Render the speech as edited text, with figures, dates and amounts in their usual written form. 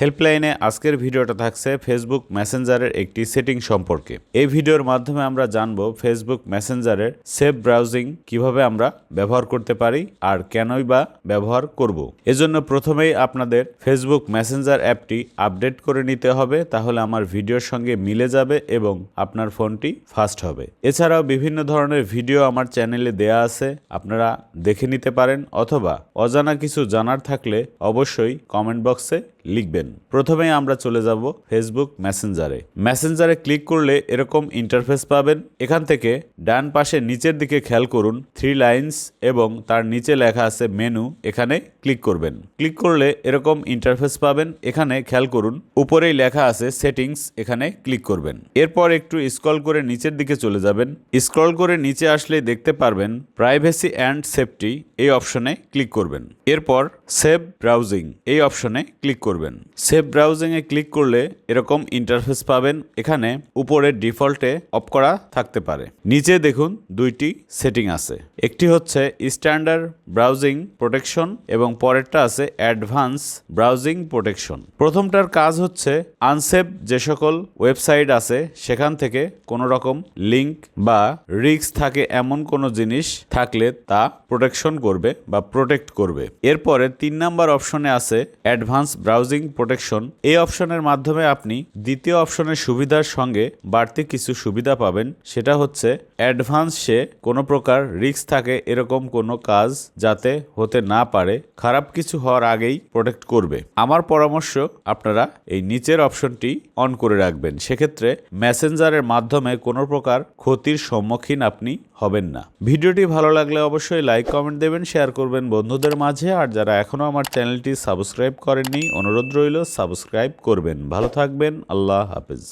হেল্পলাইনে আজকের ভিডিওটা থাকছে ফেসবুক মেসেঞ্জারের একটি সেটিং সম্পর্কে। এই ভিডিওর মাধ্যমে আমরা জানব ফেসবুক মেসেঞ্জারের সেভ ব্রাউজিং কিভাবে আমরা ব্যবহার করতে পারি আর কেনই বা ব্যবহার করব। এজন্য প্রথমেই আপনাদের ফেসবুক মেসেঞ্জার অ্যাপটি আপডেট করে নিতে হবে, তাহলে আমার ভিডিওর সঙ্গে মিলে যাবে এবং আপনার ফোনটি ফাস্ট হবে। এছাড়াও বিভিন্ন ধরনের ভিডিও আমার চ্যানেলে দেয়া আছে, আপনারা দেখে নিতে পারেন, অথবা অজানা কিছু জানার থাকলে অবশ্যই কমেন্ট বক্সে লিখবেন। প্রথমেই আমরা চলে যাব ফেসবুক মেসেঞ্জারে ক্লিক করলে এরকম ইন্টারফেস পাবেন। এখান থেকে ডান পাশে নিচের দিকে খেয়াল করুন 3 লাইনস এবং তার নিচে লেখা আছে মেনু, এখানে ক্লিক করবেন। ক্লিক করলে এরকম ইন্টারফেস পাবেন। এখানে খেয়াল করুন উপরেই লেখা আছে সেটিংস, এখানে ক্লিক করবেন। এরপর একটু স্ক্রল করে নিচের দিকে চলে যাবেন। স্ক্রল করে নিচে আসলে দেখতে পারবেন প্রাইভেসি অ্যান্ড সেফটি, এই অপশনে ক্লিক করবেন। এরপর সেভ ব্রাউজিং এই অপশনে ক্লিক করবেন। সেভ ব্রাউজিং এ ক্লিক করলে এরকম ইন্টারফেস পাবেন। এখানে উপরে ডিফল্টে অফ করা থাকতে পারে। নিচে দেখুন দুইটি সেটিং আছে, একটি হচ্ছে স্ট্যান্ডার্ড ব্রাউজিং প্রোটেকশন এবং পরেরটা আছে অ্যাডভান্স ব্রাউজিং প্রোটেকশন। প্রথমটার কাজ হচ্ছে আনসেভ যে সকল ওয়েবসাইট আছে সেখান থেকে কোনো রকম লিংক বা রিস্ক থাকে এমন কোনো জিনিস থাকলে তা প্রোটেকশন করবে বা প্রোটেক্ট করবে। এরপরে 3 নাম্বার অপশনে আছে অ্যাডভান্স ব্রাউজিং প্রোটেকশন। এই অপশনের মাধ্যমে আপনি দ্বিতীয় অপশনের সুবিধার সঙ্গে বাড়তি কিছু সুবিধা পাবেন। সেটা হচ্ছে অ্যাডভান্সে কোনো প্রকার রিস্ক থাকে এরকম কোনো কাজ যাতে হতে না পারে, খারাপ কিছু হওয়ার আগেই প্রোটেক্ট করবে। আমার পরামর্শ আপনারা এই নিচের অপশনটি অন করে রাখবেন, সেক্ষেত্রে মেসেঞ্জারের মাধ্যমে কোনো প্রকার ক্ষতির সম্মুখীন আপনি হবেন না। ভিডিওটি ভালো লাগলে অবশ্যই লাইক কমেন্ট দেবেন, শেয়ার করবেন বন্ধুদের মাঝে। আর যারা এখনও আমার চ্যানেলটি সাবস্ক্রাইব করেননি অনুরোধ রইল সাবস্ক্রাইব করবেন। ভালো থাকবেন, আল্লাহ হাফেজ।